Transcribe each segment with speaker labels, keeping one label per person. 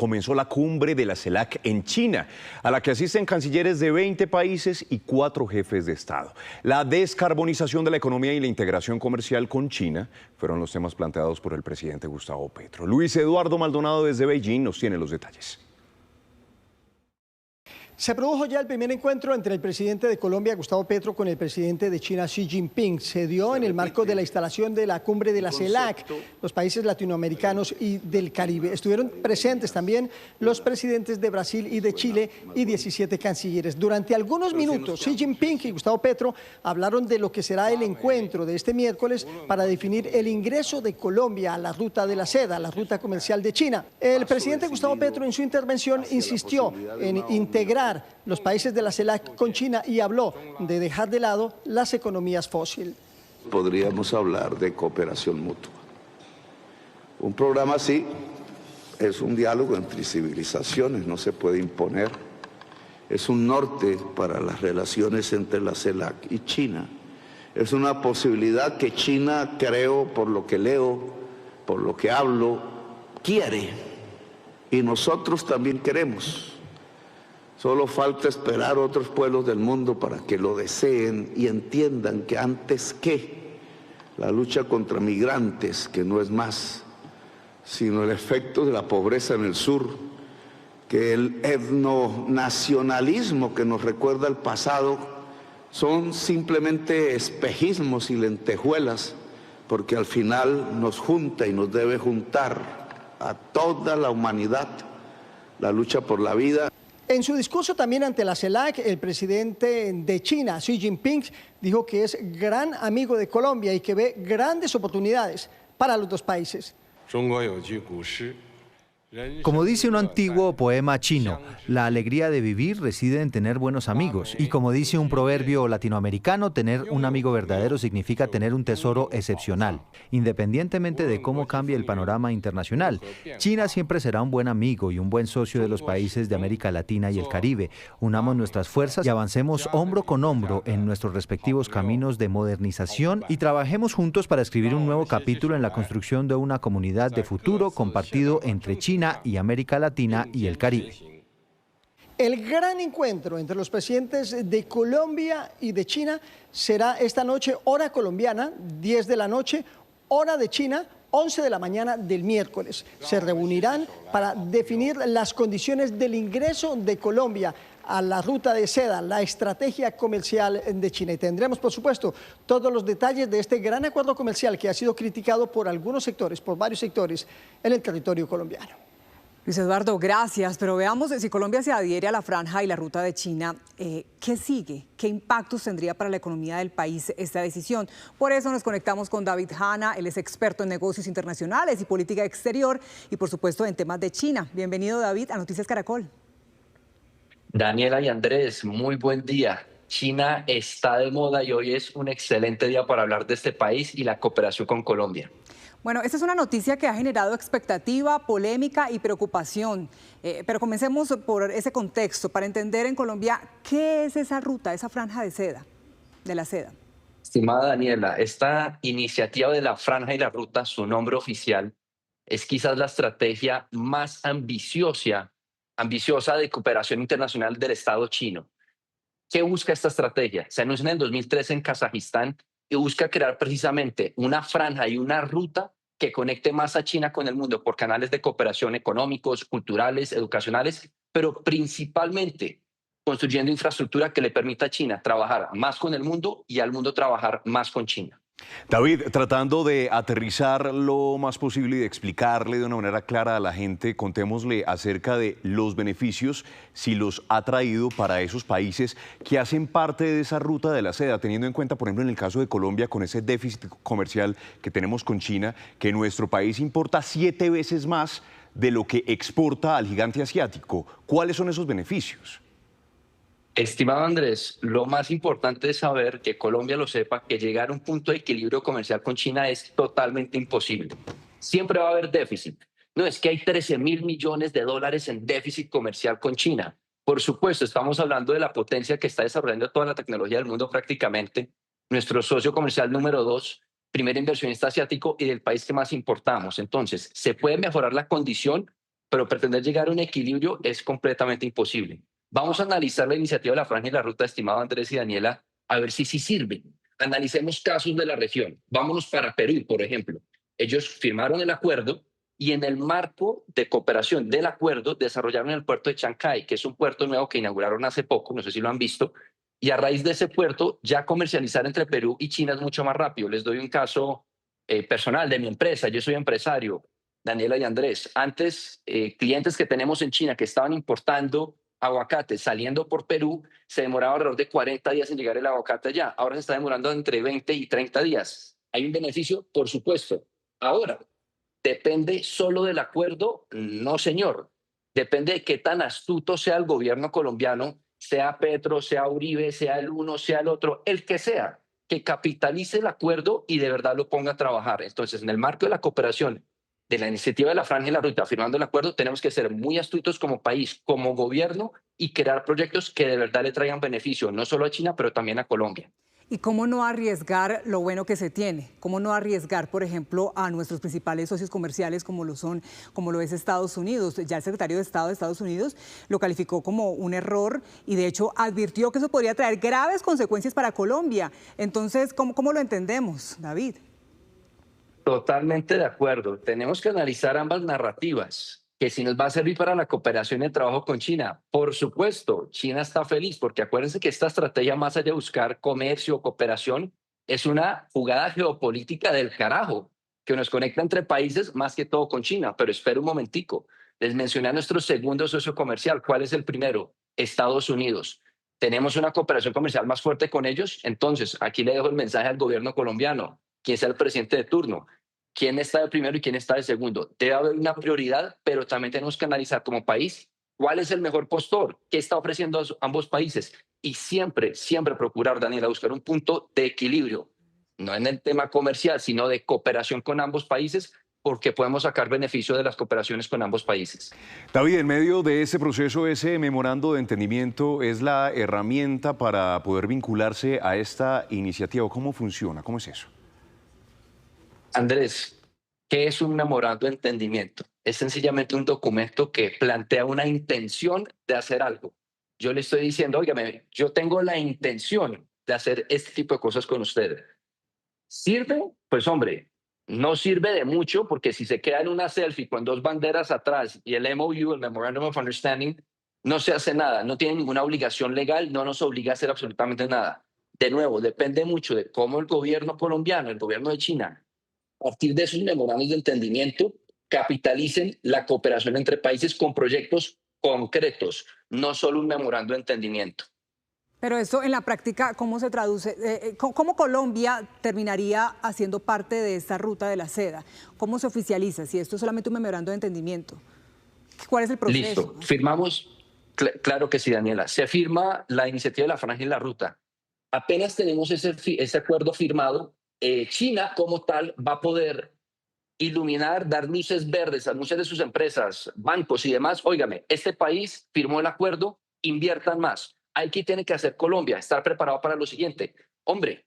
Speaker 1: comenzó la cumbre de la CELAC en China, a la que asisten cancilleres de 20 países y 4 jefes de Estado. La descarbonización de la economía y la integración comercial con China fueron los temas planteados por el presidente Gustavo Petro. Luis Eduardo Maldonado desde Beijing nos tiene los detalles.
Speaker 2: Se produjo ya el primer encuentro entre el presidente de Colombia, Gustavo Petro, con el presidente de China, Xi Jinping. Se dio en el marco de la instalación de la cumbre de la CELAC, los países latinoamericanos y del Caribe. Estuvieron presentes también los presidentes de Brasil y de Chile y 17 cancilleres. Durante algunos minutos, Xi Jinping y Gustavo Petro hablaron de lo que será el encuentro de este miércoles para definir el ingreso de Colombia a la ruta de la seda, la ruta comercial de China. El presidente Gustavo Petro en su intervención insistió en integrar los países de la CELAC con China y habló de dejar de lado las economías fósiles.
Speaker 3: Podríamos hablar de cooperación mutua. Un programa así es un diálogo entre civilizaciones, no se puede imponer. Es un norte para las relaciones entre la CELAC y China. Es una posibilidad que China, creo, por lo que leo, por lo que hablo, quiere. Y nosotros también queremos. Solo falta esperar a otros pueblos del mundo para que lo deseen y entiendan que antes que la lucha contra migrantes, que no es más, sino el efecto de la pobreza en el sur, que el etnonacionalismo que nos recuerda el pasado, son simplemente espejismos y lentejuelas, porque al final nos junta y nos debe juntar a toda la humanidad la lucha por la vida.
Speaker 2: En su discurso también ante la CELAC, el presidente de China, Xi Jinping, dijo que es gran amigo de Colombia y que ve grandes oportunidades para los dos países.
Speaker 4: Como dice un antiguo poema chino, la alegría de vivir reside en tener buenos amigos. Y como dice un proverbio latinoamericano, tener un amigo verdadero significa tener un tesoro excepcional, independientemente de cómo cambie el panorama internacional. China siempre será un buen amigo y un buen socio de los países de América Latina y el Caribe. Unamos nuestras fuerzas y avancemos hombro con hombro en nuestros respectivos caminos de modernización y trabajemos juntos para escribir un nuevo capítulo en la construcción de una comunidad de futuro compartido entre China y América Latina y el Caribe.
Speaker 2: El gran encuentro entre los presidentes de Colombia y de China será esta noche, hora colombiana, 10 de la noche, hora de China, 11 de la mañana del miércoles. Se reunirán para definir las condiciones del ingreso de Colombia a la ruta de seda, la estrategia comercial de China. Y tendremos, por supuesto, todos los detalles de este gran acuerdo comercial que ha sido criticado por algunos sectores, por varios sectores en el territorio colombiano.
Speaker 5: Luis Eduardo, gracias, pero veamos si Colombia se adhiere a la franja y la ruta de China, ¿qué sigue? ¿Qué impactos tendría para la economía del país esta decisión? Por eso nos conectamos con David Hanna, él es experto en negocios internacionales y política exterior y por supuesto en temas de China. Bienvenido, David, a Noticias Caracol.
Speaker 6: Daniela y Andrés, muy buen día. China está de moda y hoy es un excelente día para hablar de este país y la cooperación con Colombia.
Speaker 5: Bueno, esta es una noticia que ha generado expectativa, polémica y preocupación. Pero comencemos por ese contexto, para entender en Colombia qué es esa ruta, esa franja de seda, de la seda.
Speaker 6: Estimada Daniela, esta iniciativa de la franja y la ruta, su nombre oficial, es quizás la estrategia más ambiciosa de cooperación internacional del Estado chino. ¿Qué busca esta estrategia? Se anunció en el 2013 en Kazajistán y busca crear precisamente una franja y una ruta que conecte más a China con el mundo por canales de cooperación económicos, culturales, educacionales, pero principalmente construyendo infraestructura que le permita a China trabajar más con el mundo y al mundo trabajar más con China.
Speaker 1: David, tratando de aterrizar lo más posible y de explicarle de una manera clara a la gente, contémosle acerca de los beneficios, si los ha traído para esos países que hacen parte de esa ruta de la seda, teniendo en cuenta, por ejemplo, en el caso de Colombia, con ese déficit comercial que tenemos con China, que nuestro país importa 7 veces más de lo que exporta al gigante asiático. ¿Cuáles son esos beneficios?
Speaker 6: Estimado Andrés, lo más importante es saber que Colombia lo sepa, que llegar a un punto de equilibrio comercial con China es totalmente imposible. Siempre va a haber déficit. No, es que hay 13.000 millones de dólares en déficit comercial con China. Por supuesto, estamos hablando de la potencia que está desarrollando toda la tecnología del mundo prácticamente, nuestro socio comercial número 2, primer inversionista asiático y del país que más importamos. Entonces, se puede mejorar la condición pero pretender llegar a un equilibrio es completamente imposible. Vamos a analizar la iniciativa de la Franja y la Ruta, estimado Andrés y Daniela, a ver si sí sirve. Analicemos casos de la región. Vámonos para Perú, por ejemplo. Ellos firmaron el acuerdo y en el marco de cooperación del acuerdo desarrollaron el puerto de Chancay, que es un puerto nuevo que inauguraron hace poco, no sé si lo han visto, y a raíz de ese puerto ya comercializar entre Perú y China es mucho más rápido. Les doy un caso personal de mi empresa. Yo soy empresario, Daniela y Andrés. Antes, clientes que tenemos en China que estaban importando aguacate saliendo por Perú, se demoraba alrededor de 40 días en llegar el aguacate allá. Ahora se está demorando entre 20 y 30 días. ¿Hay un beneficio? Por supuesto. Ahora, ¿depende solo del acuerdo? No, señor. Depende de qué tan astuto sea el gobierno colombiano, sea Petro, sea Uribe, sea el uno, sea el otro, el que sea, que capitalice el acuerdo y de verdad lo ponga a trabajar. Entonces, en el marco de la cooperación de la iniciativa de la Franja y la Ruta, firmando el acuerdo, tenemos que ser muy astutos como país, como gobierno y crear proyectos que de verdad le traigan beneficio, no solo a China, pero también a Colombia.
Speaker 5: ¿Y cómo no arriesgar lo bueno que se tiene? ¿Cómo no arriesgar, por ejemplo, a nuestros principales socios comerciales como lo es Estados Unidos? Ya el secretario de Estado de Estados Unidos lo calificó como un error y de hecho advirtió que eso podría traer graves consecuencias para Colombia. Entonces, ¿cómo lo entendemos, David?
Speaker 6: Totalmente de acuerdo. Tenemos que analizar ambas narrativas, que si nos va a servir para la cooperación y el trabajo con China. Por supuesto, China está feliz, porque acuérdense que esta estrategia, más allá de buscar comercio o cooperación, es una jugada geopolítica del carajo, que nos conecta entre países, más que todo con China. Pero espera un momentico. Les mencioné a nuestro segundo socio comercial. ¿Cuál es el primero? Estados Unidos. Tenemos una cooperación comercial más fuerte con ellos. Entonces, aquí le dejo el mensaje al gobierno colombiano. ¿Quién sea el presidente de turno? ¿Quién está de primero y quién está de segundo? Debe haber una prioridad, pero también tenemos que analizar como país cuál es el mejor postor, qué está ofreciendo ambos países. Y siempre, siempre procurar, Daniela, buscar un punto de equilibrio, no en el tema comercial, sino de cooperación con ambos países, porque podemos sacar beneficio de las cooperaciones con ambos países.
Speaker 1: David, en medio de ese proceso, ese memorando de entendimiento es la herramienta para poder vincularse a esta iniciativa. ¿Cómo funciona? ¿Cómo es eso?
Speaker 6: Andrés, ¿qué es un memorando de entendimiento? Es sencillamente un documento que plantea una intención de hacer algo. Yo le estoy diciendo, óigame, yo tengo la intención de hacer este tipo de cosas con ustedes. ¿Sirve? Pues hombre, no sirve de mucho porque si se queda en una selfie con dos banderas atrás y el MOU, el Memorandum of Understanding, no se hace nada, no tiene ninguna obligación legal, no nos obliga a hacer absolutamente nada. De nuevo, depende mucho de cómo el gobierno colombiano, el gobierno de China, a partir de esos memorandos de entendimiento, capitalicen la cooperación entre países con proyectos concretos, no solo un memorando de entendimiento.
Speaker 5: Pero esto en la práctica, ¿cómo se traduce? ¿Cómo Colombia terminaría haciendo parte de esta ruta de la seda? ¿Cómo se oficializa? Si esto es solamente un memorando de entendimiento, ¿cuál es el proceso?
Speaker 6: Listo, firmamos, claro que sí, Daniela, se firma la iniciativa de la Franja y la Ruta. Apenas tenemos ese acuerdo firmado, China como tal va a poder iluminar, dar luces verdes a muchas de sus empresas, bancos y demás. Óigame, este país firmó el acuerdo, inviertan más. Hay que tiene que hacer Colombia, estar preparado para lo siguiente. Hombre,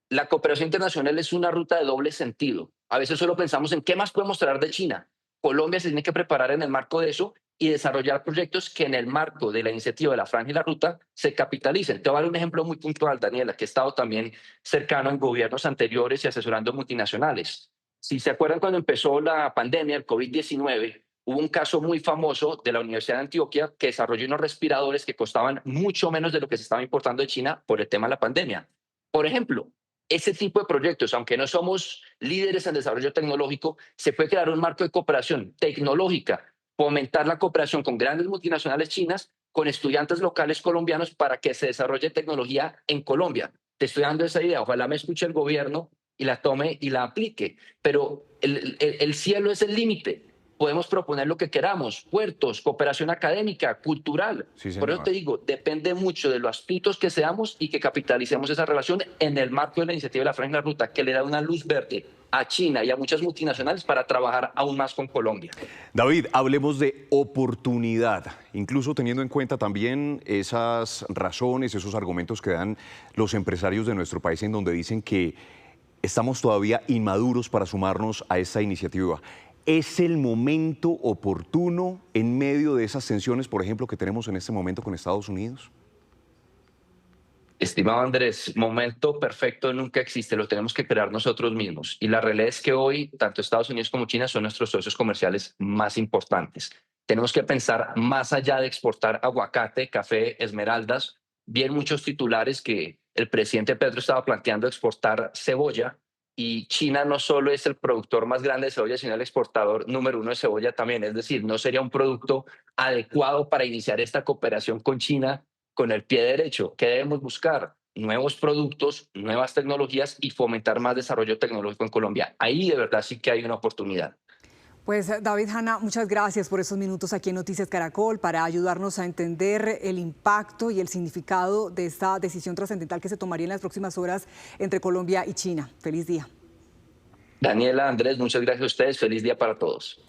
Speaker 6: la cooperación internacional es una ruta de doble sentido. A veces solo pensamos en qué más podemos traer de China. Colombia se tiene que preparar en el marco de eso y desarrollar proyectos que en el marco de la iniciativa de la Franja y la Ruta se capitalicen. Te voy a dar un ejemplo muy puntual, Daniela, que he estado también cercano en gobiernos anteriores y asesorando multinacionales. Si se acuerdan cuando empezó la pandemia, el COVID-19, hubo un caso muy famoso de la Universidad de Antioquia que desarrolló unos respiradores que costaban mucho menos de lo que se estaba importando de China por el tema de la pandemia. Por ejemplo, ese tipo de proyectos, aunque no somos líderes en desarrollo tecnológico, se puede crear un marco de cooperación tecnológica, fomentar la cooperación con grandes multinacionales chinas, con estudiantes locales colombianos para que se desarrolle tecnología en Colombia. Te estoy dando esa idea, ojalá me escuche el gobierno y la tome y la aplique, pero el cielo es el límite. Podemos proponer lo que queramos, puertos, cooperación académica, cultural.
Speaker 1: Sí,
Speaker 6: por eso te digo, depende mucho de lo astutos que seamos y que capitalicemos esa relación en el marco de la iniciativa de la Franja y la Ruta, que le da una luz verde a China y a muchas multinacionales para trabajar aún más con Colombia.
Speaker 1: David, hablemos de oportunidad, incluso teniendo en cuenta también esas razones, esos argumentos que dan los empresarios de nuestro país en donde dicen que estamos todavía inmaduros para sumarnos a esta iniciativa. ¿Es el momento oportuno en medio de esas tensiones, por ejemplo, que tenemos en este momento con Estados Unidos?
Speaker 6: Estimado Andrés, momento perfecto nunca existe, lo tenemos que crear nosotros mismos. Y la realidad es que hoy tanto Estados Unidos como China son nuestros socios comerciales más importantes. Tenemos que pensar más allá de exportar aguacate, café, esmeraldas. Bien muchos titulares que el presidente Petro estaba planteando exportar cebolla, y China no solo es el productor más grande de cebolla, sino el exportador número uno de cebolla también. Es decir, no sería un producto adecuado para iniciar esta cooperación con China con el pie derecho. ¿Qué debemos buscar? Nuevos productos, nuevas tecnologías y fomentar más desarrollo tecnológico en Colombia. Ahí de verdad sí que hay una oportunidad.
Speaker 5: Pues David Hanna, muchas gracias por estos minutos aquí en Noticias Caracol para ayudarnos a entender el impacto y el significado de esta decisión trascendental que se tomaría en las próximas horas entre Colombia y China. Feliz día.
Speaker 6: Daniela, Andrés, muchas gracias a ustedes. Feliz día para todos.